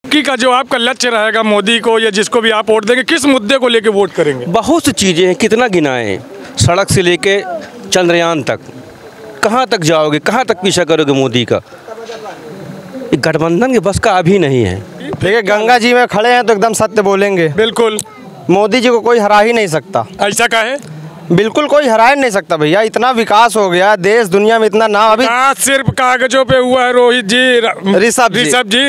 की का जो आपका लक्ष्य रहेगा मोदी को या जिसको भी आप वोट देंगे, किस मुद्दे को लेके वोट करेंगे? बहुत सी चीज़ें हैं, कितना गिनाएं। सड़क से लेके चंद्रयान तक, कहाँ तक जाओगे, कहाँ तक पीछा करोगे मोदी का? गठबंधन के बस का अभी नहीं है। देखिए, गंगा जी में खड़े हैं तो एकदम सत्य बोलेंगे। बिल्कुल, मोदी जी को कोई हरा ही नहीं सकता। ऐसा का है? बिल्कुल कोई हरा ही नहीं सकता भैया। इतना विकास हो गया देश दुनिया में, इतना नाम अभी सिर्फ कागजों पे हुआ है। रोहित जी, ऋषभ जी,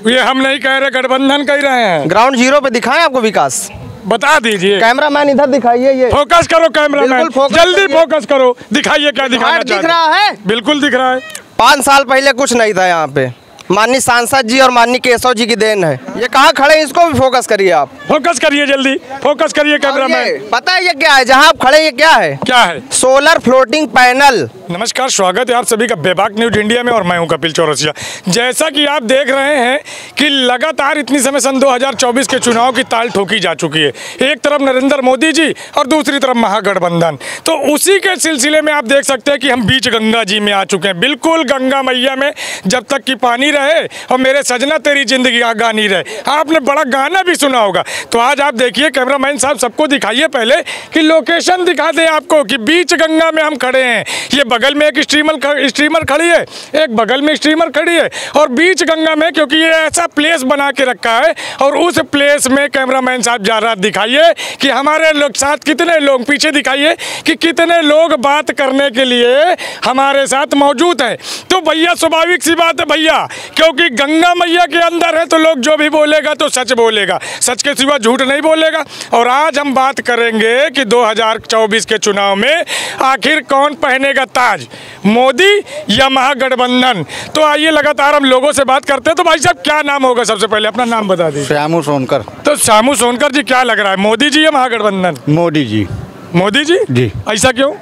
ये हम नहीं कह रहे, गठबंधन कह रहे हैं। ग्राउंड जीरो पे दिखाएं आपको विकास, बता दीजिए। कैमरामैन इधर दिखाइए, ये फोकस करो कैमरामैन, जल्दी फोकस करो, दिखाइए क्या दिखाना दिख रहा है। बिल्कुल दिख रहा है। 5 साल पहले कुछ नहीं था यहाँ पे। माननीय सांसद जी और माननीय केशव जी की देन है। ये कहाँ खड़े हैं, इसको भी फोकस करिए आप। फोकस करिए, जल्दी फोकस करिए कैमरामैन। पता है ये क्या है, जहाँ आप खड़े ये क्या है? क्या है? Solar floating panel. नमस्कार, स्वागत है आप सभी का बेबाक न्यूज इंडिया में और मैं हूं कपिल चौरसिया। जैसा कि आप देख रहे हैं कि लगातार इतनी समय सन 2024 के चुनाव की ताल ठोकी जा चुकी है। एक तरफ नरेंद्र मोदी जी और दूसरी तरफ महागठबंधन। तो उसी के सिलसिले में आप देख सकते हैं कि हम बीच गंगा जी में आ चुके हैं। बिल्कुल गंगा मैया में जब तक कि पानी रहे और मेरे सजना तेरी जिंदगी गानी रहे। आपने बड़ा गाना भी सुना होगा। तो आज आप देखिए, कैमरामैन साहब सबको दिखाइए पहले कि लोकेशन दिखा दें आपको कि बीच गंगा में हम खड़े हैं। ये बगल में एक स्ट्रीमर खड़ी है, एक बगल में स्ट्रीमर खड़ी है और बीच गंगा में, क्योंकि ये ऐसा प्लेस बना के रखा है और उस प्लेस में कैमरामैन साहब जा रहा, दिखाइए कि हमारे लोग साथ कितने लोग, पीछे दिखाइए कि कितने लोग बात करने के लिए हमारे साथ मौजूद हैं। तो भैया स्वाभाविक सी बात है भैया, क्योंकि गंगा मैया के अंदर है तो लोग जो भी बोलेगा तो सच बोलेगा, सच के सिवा झूठ नहीं बोलेगा। और आज हम बात करेंगे कि 2024 के चुनाव में आखिर कौन पहनेगा ताज, मोदी या महागठबंधन। तो आइए लगातार हम लोगों से बात करते हैं। तो भाई साहब क्या नाम होगा? सबसे पहले अपना नाम बता दीजिए। श्यामू सोनकर। तो श्यामू सोनकर जी, क्या लग रहा है, मोदी जी या महागठबंधन? मोदी जी। मोदी जी? जी। ऐसा क्यों?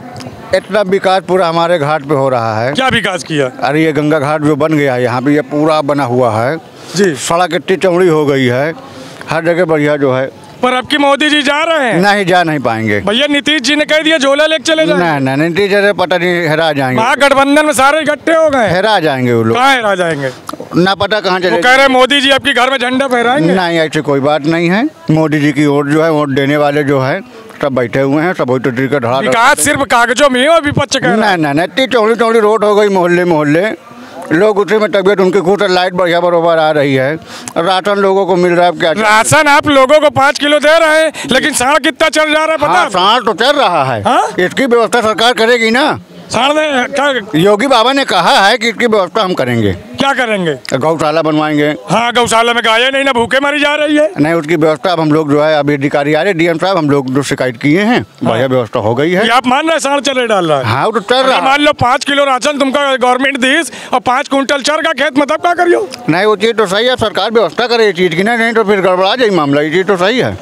इतना विकास पूरा हमारे घाट पे हो रहा है। क्या विकास किया? अरे ये गंगा घाट जो बन गया है यहाँ पे, ये पूरा बना हुआ है जी। सड़क इतनी चौड़ी हो गई है, हर जगह बढ़िया जो है। पर अब की मोदी जी जा रहे हैं? नहीं, जा नहीं पाएंगे भैया। नीतीश जी ने कह दिया झोला लेके चले जाएंगे। नहीं, नीतीश जी पता नहीं, हेरा जाएंगे। महागठबंधन में सारे इकट्ठे हो गए, हेरा जाएंगे वो लोग। कहाँ हेरा जाएंगे? ना पता कहाँ चले। वो कह रहे मोदी जी आपके घर में झंडा फहराएंगे। नहीं, ऐसी कोई बात नहीं है। मोदी जी की वोट जो है, वोट देने वाले जो है सब बैठे हुए हैं, सब वही तो धड़ा। विकास सिर्फ कागजों में और विपक्ष कह रहा है। नहीं, इतनी चौड़ी चौड़ी रोड हो गई, मोहल्ले मोहल्ले लोग उसी में तबियत उनकी खुद, लाइट बढ़िया बरोबर आ रही है, राशन लोगों को मिल रहा है। क्या राशन आप लोगों को 5 किलो दे रहे हैं, लेकिन साढ़ कितना चल जा रहा है पता? साढ़ तो चल रहा है। इसकी व्यवस्था सरकार करेगी ना। योगी बाबा ने कहा है कि इसकी व्यवस्था हम करेंगे। क्या करेंगे? गौशाला बनवाएंगे। हाँ, गौशाला में गायें नहीं ना भूखे मरी जा रही है। नहीं, उसकी व्यवस्था अब हम लोग जो है, अभी अधिकारी आ रहे, डीएम साहब, हम लोग जो शिकायत किए हैं, बढ़िया व्यवस्था हो गई है। आप मान रहे साढ़ चले डाल रहा है? हाँ, वो तो चल रहा है। मान लो 5 किलो राशन तुमका गवर्नमेंट दीस और 5 कुंटल चर का खेत, मतलब क्या करियो? नहीं, वो चीज़ तो सही है, सरकार व्यवस्था करे इस चीज़ की। नहीं तो फिर गड़बड़ा जाए मामला। ये चीज़ तो सही है।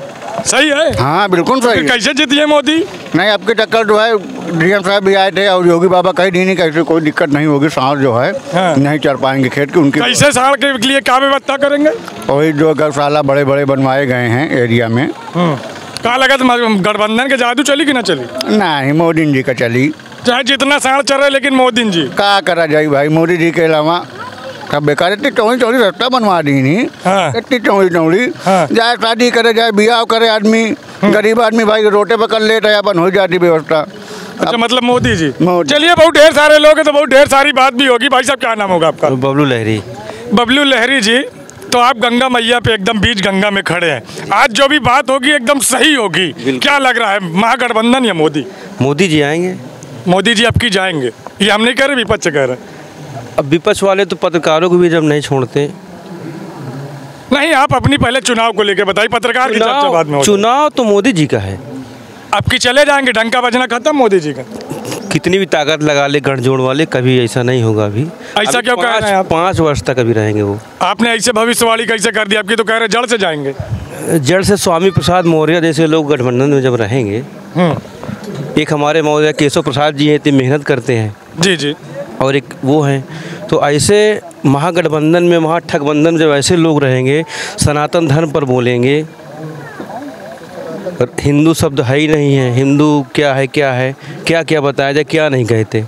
सही है? हाँ, बिल्कुल सही है। कैसे जीतिए मोदी? नहीं, आपकी टक्कर जो है, डीएम साहब भी आए थे और योगी बाबा कहीं नहीं, कैसे कोई दिक्कत नहीं होगी। सांड जो है नहीं चढ़ पाएंगे खेत के उनकी। कैसे सांड के लिए क्या व्यवस्था करेंगे? वही जो गौशाला बड़े बड़े बनवाए गए हैं एरिया में। कहाँ लगा गठबंधन के जादू चली कि ना चली? नहीं, मोदी जी का चली। चाहे जितना सांड चल रहा, लेकिन मोदी जी क्या करा जाए भाई। मोदी जी के अलावा सब बेकार। इतनी चौड़ी चौड़ी रास्ता बनवा दी नहीं। इतनी चौड़ी चौड़ी जाए शादी करे, जाए ब्याह करे आदमी, गरीब आदमी भाई रोटे पर कर लेता है, अपन हो जाती व्यवस्था। अच्छा, मतलब मोदी जी। चलिए, बहुत ढेर सारे लोग हैं तो बहुत ढेर सारी बात भी होगी। भाई साहब क्या नाम होगा आपका? बबलू लहरी। बबलू लहरी जी, तो आप गंगा मैया पे एकदम बीच गंगा में खड़े हैं। आज जो भी बात होगी एकदम सही होगी। क्या लग रहा है, महागठबंधन या मोदी? मोदी जी आएंगे। मोदी जी आपकी जाएंगे, ये हम नहीं कह रहे, विपक्ष कह रहे। अब विपक्ष वाले तो पत्रकारों को भी जब नहीं छोड़ते। नहीं, आप अपनी पहले चुनाव को लेकर बताइए, पत्रकार की चर्चा बाद में। चुनाव तो मोदी जी का है। आपकी चले जाएंगे, डंका बजना खत्म मोदी जी का। कितनी भी ताकत लगा ले गठजोड़ वाले, कभी ऐसा नहीं होगा। अभी ऐसा क्यों कह रहे हैं आप? 5 वर्ष तक अभी रहेंगे वो। आपने ऐसे भविष्यवाणी कैसे कर दी? आपकी तो कह रहे जड़ से जाएंगे। जड़ से स्वामी प्रसाद मौर्य जैसे लोग गठबंधन में जब रहेंगे। एक हमारे मौर्य केशव प्रसाद जी हैं, इतनी मेहनत करते हैं। जी जी। और एक वो हैं, तो ऐसे महागठबंधन में, महाठगबंधन में जब ऐसे लोग रहेंगे, सनातन धर्म पर बोलेंगे, हिंदू शब्द है ही नहीं है, हिंदू क्या है क्या है, क्या क्या बताया जाए, क्या नहीं कहते।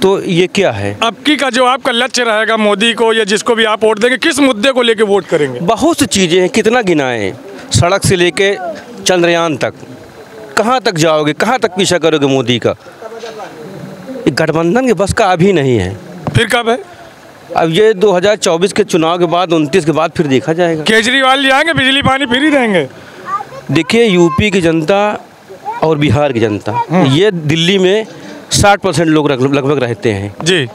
तो ये क्या है? अब की का जो आपका लक्ष्य रहेगा मोदी को या जिसको भी आप वोट देंगे, किस मुद्दे को लेके वोट करेंगे? बहुत सी चीज़ें हैं, कितना गिनाएं। सड़क से लेके चंद्रयान तक, कहाँ तक जाओगे, कहाँ तक पीछा करोगे मोदी का? ये गठबंधन के बस का अभी नहीं है। फिर कब है? अब ये 2024 के चुनाव के बाद, 29 के बाद फिर देखा जाएगा। केजरीवाल ले आएंगे, बिजली पानी फ्री रहेंगे। देखिए, यूपी की जनता और बिहार की जनता, ये दिल्ली में 60% लोग लगभग रहते हैं जी।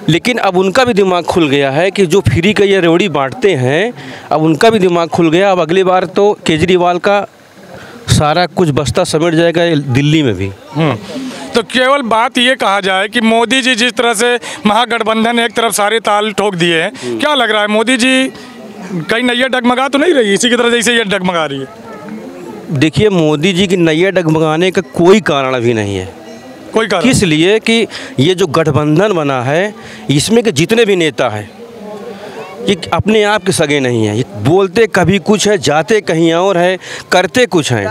लेकिन अब उनका भी दिमाग खुल गया है कि जो फ्री का ये रेवड़ी बांटते हैं, अब उनका भी दिमाग खुल गया। अब अगली बार तो केजरीवाल का सारा कुछ बस्ता समेट जाएगा दिल्ली में भी। तो केवल बात ये कहा जाए कि मोदी जी जिस तरह से महागठबंधन एक तरफ सारे ताल ठोक दिए हैं, क्या लग रहा है मोदी जी कहीं नैया डगमगा तो नहीं रही इसी की तरह जैसे ये डगमगा रही है? देखिए, मोदी जी की नैया डगमगाने का कोई कारण अभी नहीं है। कोई कारण? किस लिए कि ये जो गठबंधन बना है, इसमें के जितने भी नेता हैं ये अपने आप के सगे नहीं हैं। ये बोलते कभी कुछ है, जाते कहीं और है, करते कुछ हैं।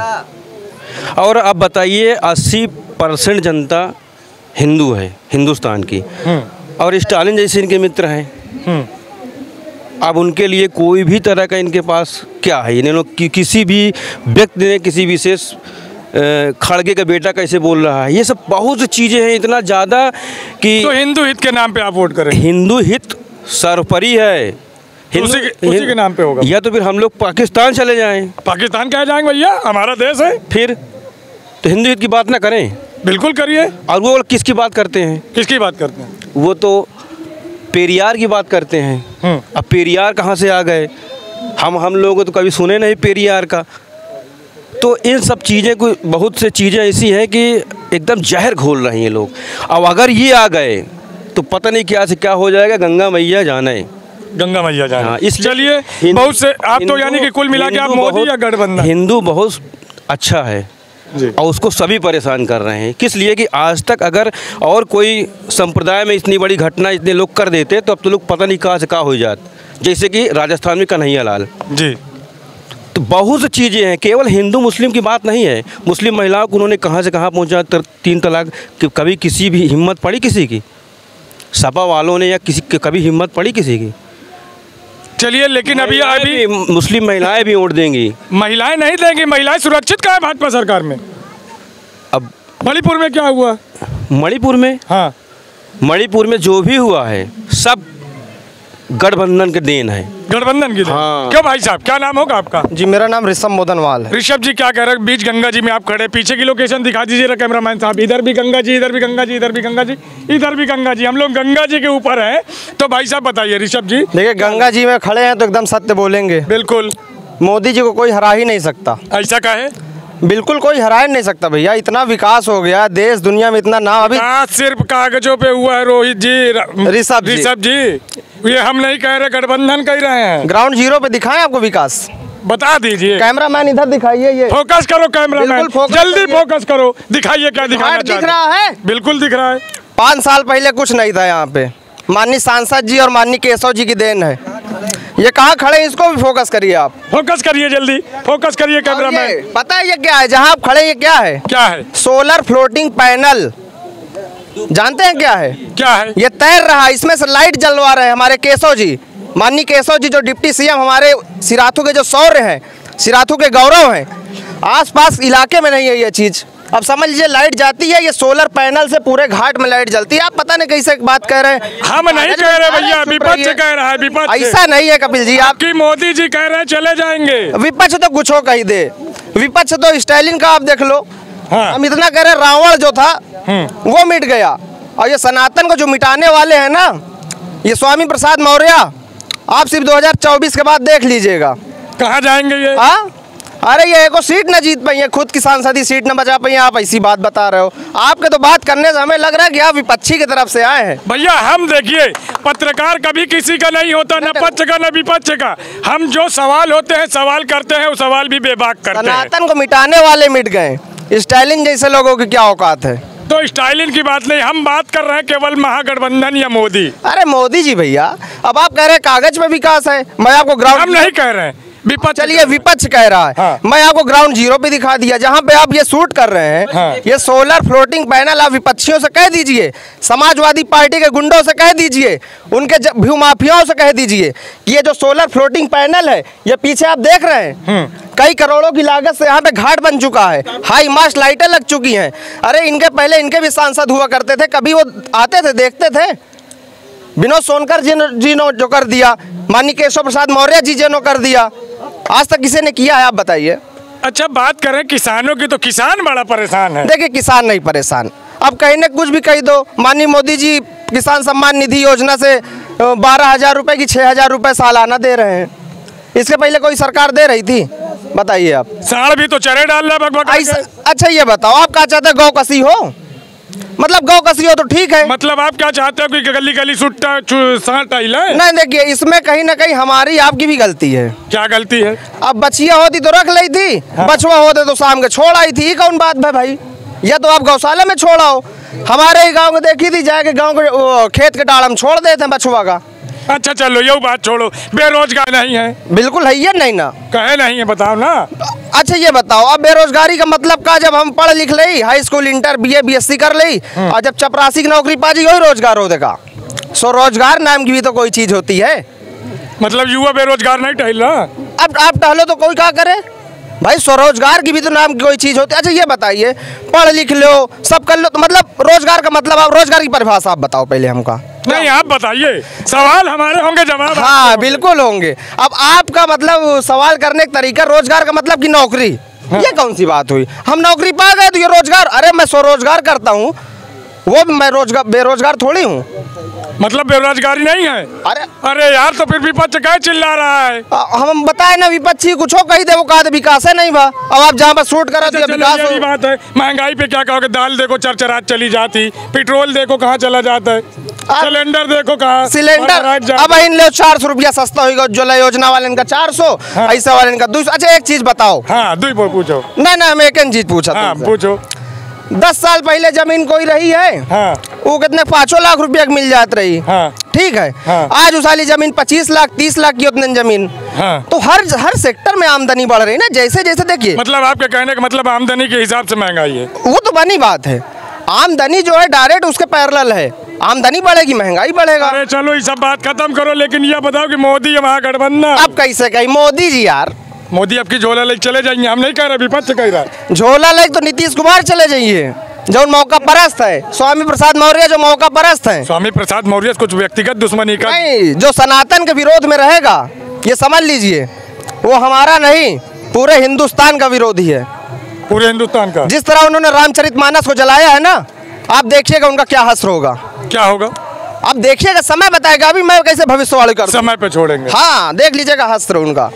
और अब बताइए, 80% जनता हिंदू है हिंदुस्तान की, और स्टालिन जैसे इनके मित्र हैं। अब उनके लिए कोई भी तरह का इनके पास क्या है? इन्हें लोग किसी भी व्यक्ति ने, किसी विशेष खड़गे का बेटा कैसे बोल रहा है, ये सब बहुत सी चीज़ें हैं इतना ज़्यादा कि। तो हिंदू हित के नाम पे आप वोट करें? हिंदू हित सर्वोपरि है, उसी के नाम पे होगा। या तो फिर हम लोग पाकिस्तान चले जाएं। पाकिस्तान क्या जाएंगे भैया, हमारा देश है। फिर तो हिंदू हित की बात ना करें। बिल्कुल करिए। और वो किसकी बात करते हैं? किसकी बात करते हैं? वो तो पेरियार की बात करते हैं। अब पेरियार कहाँ से आ गए? हम लोग तो कभी सुने नहीं पेरियार का। तो इन सब चीज़ें को, बहुत से चीज़ें ऐसी हैं कि एकदम जहर घोल रही हैं लोग। अब अगर ये आ गए तो पता नहीं क्या से क्या हो जाएगा, गंगा मैया जाने। गंगा मैया जाने। हाँ, चलिए, बहुत से आप तो यानी कि कुल मिला के आप मोदी या गठबंधन? हिंदू बहुत अच्छा है और उसको सभी परेशान कर रहे हैं। किस लिए कि आज तक अगर और कोई संप्रदाय में इतनी बड़ी घटना इतने लोग कर देते तो अब तो लोग पता नहीं कहाँ से कहाँ हो जात। जैसे कि राजस्थान में कन्हैया लाल जी। तो बहुत सी चीज़ें हैं, केवल हिंदू मुस्लिम की बात नहीं है। मुस्लिम महिलाओं को उन्होंने कहाँ से कहाँ पहुँचा, 3 तलाक। कभी किसी भी हिम्मत पड़ी किसी की? सपा वालों ने या किसी कभी हिम्मत पड़ी किसी की? चलिए, लेकिन अभी मुस्लिम महिलाएं भी वोट देंगी। महिलाएं नहीं देंगी। महिलाएं सुरक्षित कहाँ है भाजपा सरकार में? अब मणिपुर में क्या हुआ? मणिपुर में, हाँ, मणिपुर में जो भी हुआ है सब गठबंधन के देन है। गठबंधन की? हाँ। क्यों भाई साहब, क्या नाम होगा आपका? जी, मेरा नाम ऋषभ मोदनवाल है। ऋषभ जी, क्या कह रहे हैं? बीच गंगा जी में आप खड़े, पीछे की लोकेशन दिखा दीजिए कैमरामैन साहब। इधर भी गंगा जी, इधर भी गंगा जी, इधर भी गंगा जी, इधर भी गंगा जी। हम लोग गंगा जी के ऊपर हैं। तो भाई साहब बताइए ऋषभ जी। देखिए, गंगा जी में खड़े हैं तो एकदम सत्य बोलेंगे। बिल्कुल। मोदी जी को कोई हरा ही नहीं सकता। ऐसा काहे? बिल्कुल कोई हरा ही नहीं सकता भैया। इतना विकास हो गया देश दुनिया में, इतना नाम अभी सिर्फ कागजों पे हुआ है। रोहित जी, ऋषभ जी, ये हम नहीं कह रहे, गठबंधन कह रहे हैं। ग्राउंड जीरो पे दिखाएं आपको विकास, बता दीजिए। कैमरामैन इधर दिखाइए, ये फोकस करो कैमरामैन, जल्दी फोकस करो, दिखाइए क्या दिखाना दिख रहा है। बिल्कुल दिख रहा है। 5 साल पहले कुछ नहीं था यहाँ पे। माननीय सांसद जी और माननीय केशव जी की देन है। ये कहाँ खड़े हैं, इसको भी फोकस करिए आप। फोकस करिए, जल्दी फोकस करिए कैमरामैन। पता है ये क्या है? जहाँ आप खड़े, ये क्या है? क्या है? Solar floating panel. जानते हैं क्या है? क्या है? ये तैर रहा है, इसमें से लाइट जलवा रहे हैं हमारे केशव जी, माननीय केशव जी जो डिप्टी सीएम हमारे सिराथू के जो शौर्य हैं, सिराथू के गौरव हैं। आसपास इलाके में नहीं है ये चीज़। अब समझ लीजिए, लाइट जाती है, ये सोलर पैनल से पूरे घाट में लाइट जलती है। आप पता नहीं कैसे बात कह रहे हैं। हम नहीं कह रहे भैया, विपक्ष कह रहा है। विपक्ष ऐसा नहीं है कपिल जी, आपकी मोदी जी कह रहे हैं चले जाएंगे। विपक्ष तो कुछ हो कही दे। विपक्ष तो स्टालिन का आप देख लो। हाँ। हम इतना कह रहे, रावण जो था वो मिट गया, और ये सनातन को जो मिटाने वाले हैं ना, ये स्वामी प्रसाद मौर्य, आप सिर्फ 2024 के बाद देख लीजिएगा कहाँ जाएंगे ये। हाँ, अरे ये एको सीट न जीत पाई है, खुद की सांसदी सीट न बचा पाई, आप ऐसी बात बता रहे हो। आपके तो बात करने से हमें लग रहा है कि आप विपक्षी की तरफ से आए हैं। भैया हम देखिए, पत्रकार कभी किसी का नहीं होता, न पक्ष का न विपक्ष का। हम जो सवाल होते हैं, सवाल करते हैं, वो सवाल भी बेबाक करते हैं। सनातन को मिटाने वाले मिट गए। स्टालिन जैसे लोगों की क्या औकात है? तो स्टालिन की बात नहीं, हम बात कर रहे हैं केवल महागठबंधन या मोदी। अरे मोदी जी भैया, अब आप कह रहे हैं कागज में विकास है, मैं आपको ग्राउंड। हम नहीं कह रहे हैं, विपक्ष चलिए विपक्ष कह रहा है। हाँ। मैं आपको ग्राउंड जीरो पे दिखा दिया जहां पे आप ये शूट कर रहे हैं। हाँ। ये सोलर फ्लोटिंग पैनल आप विपक्षियों से कह दीजिए, समाजवादी पार्टी के गुंडों से कह दीजिए, उनके भू माफियाओं से कह दीजिए कि ये जो सोलर फ्लोटिंग पैनल है ये पीछे आप देख रहे हैं कई करोड़ों की लागत से यहाँ पे घाट बन चुका है, हाई मास्ट लाइटें लग चुकी हैं। अरे इनके पहले इनके भी सांसद हुआ करते थे, कभी वो आते थे देखते थे? विनोद सोनकर जी ने जो कर दिया, माननीय केशव प्रसाद मौर्य जी ने कर दिया, आज तक किसी ने किया है? आप बताइए। अच्छा बात करें किसानों की, तो किसान बड़ा परेशान है। देखिए किसान नहीं परेशान, अब कहने कुछ भी कह दो। माननीय मोदी जी किसान सम्मान निधि योजना से 12,000 रुपये की 6,000 रुपये सालाना दे रहे हैं। इसके पहले कोई सरकार दे रही थी? बताइए आप। साढ़ भी तो चरे डाल रहा बकबक करके। अच्छा ये बताओ, आप क्या चाहते हैं? गौ कसी हो, मतलब गौ कसी हो तो ठीक है। मतलब आप क्या चाहते हो कि गली गली सुट्टा सांड टाइल है? नहीं देखिए, इसमें कहीं ना कहीं हमारी आपकी भी गलती है। क्या गलती है? अब बछिया होती तो रख ली थी, बछवा होते तो शाम के छोड़ आई थी। कौन बात है भाई? या तो आप गौशाला में छोड़ाओ। हमारे ही गांव में देखी थी, जाके गांव के खेत के डाल हम छोड़ देते हैं बछुआ का। अच्छा चलो ये बात छोड़ो, बेरोजगार नहीं है? बिल्कुल है ये नहीं ना, कहे नहीं है, बताओ ना। अच्छा ये बताओ, अब बेरोजगारी का मतलब का? जब हम पढ़ लिख ली, high school inter BA BSc कर ली और जब चपरासी की नौकरी पाजी, वही रोजगार हो देगा। सो रोजगार नाम की भी तो कोई चीज होती है। मतलब युवा बेरोजगार नहीं टहल रहा? अब आप टहलो तो कोई क्या करे भाई? स्वरोजगार की भी तो नाम की कोई चीज होती है। अच्छा ये बताइए, पढ़ लिख लो, सब कर लो, तो मतलब रोजगार का मतलब, आप रोजगार की परिभाषा आप बताओ पहले हमका। नहीं आप बताइए, सवाल हमारे होंगे, जवाब हाँ बिल्कुल होंगे। अब आपका मतलब सवाल करने का तरीका, रोजगार का मतलब कि नौकरी। हाँ। ये कौन सी बात हुई? हम नौकरी पा गए तो ये रोजगार? अरे मैं स्वरोजगार करता हूँ, वो भी मैं बेरोजगार थोड़ी हूँ। मतलब बेरोजगारी नहीं है? अरे यार तो फिर विपक्ष क्या चिल्ला रहा है? हम बताए ना, विपक्षी कुछ हो कही दे, वो कहा विकास है नहीं बा। अब आप जहाँ पर शूट करा तो विकास हो। बात है, महंगाई पे क्या कहोगे? दाल देखो चरचरात चली जाती, पेट्रोल देखो कहाँ चला जाता है, सिलेंडर देखो कहाँ सिलेंडर अब इन लो 400 रुपया सस्ता होगा। उज्ज्वला योजना वाले इनका 400, ऐसा वाले इनका 200। अच्छा एक चीज बताओ। हाँ पूछो। नहीं हम एक चीज पूछा। हाँ पूछो। 10 साल पहले जमीन कोई रही है? हाँ। वो कितने 5 लाख रुपया मिल जात रही। हाँ। ठीक है। हाँ। आज उस वाली जमीन 25 लाख 30 लाख की उतने जमीन। हाँ। तो हर सेक्टर में आमदनी बढ़ रही है ना, जैसे जैसे देखिए। मतलब आपके कहने का मतलब आमदनी के हिसाब से महंगाई है? वो तो बनी बात है, आमदनी जो है डायरेक्ट उसके पैरेलल है। आमदनी बढ़ेगी महंगाई बढ़ेगा। अरे चलो ये सब बात खत्म करो, लेकिन ये बताओ कि मोदी महागठबंधन अब कैसे कही? मोदी जी यार, मोदी अब की झोला लेके चले जाएंगे? हम नहीं कह रहे, विपक्ष कह रहा है। झोला लेके तो नीतीश कुमार चले जाइए, जो मौका परस्त है। स्वामी प्रसाद मौर्य जो मौका परस्त है। स्वामी प्रसाद मौर्य कुछ व्यक्तिगत दुश्मनी का नहीं, जो सनातन के विरोध में रहेगा, ये समझ लीजिए, वो हमारा नहीं पूरे हिंदुस्तान का विरोधी है। पूरे हिंदुस्तान का? जिस तरह उन्होंने रामचरितमानस को जलाया है ना, आप देखिएगा उनका क्या हश्र होगा। क्या होगा? अब देखिएगा, समय बताएगा। अभी मैं कैसे भविष्यवाणी कर, समय पे छोड़ेंगे। हाँ देख लीजिएगा हश्र उनका।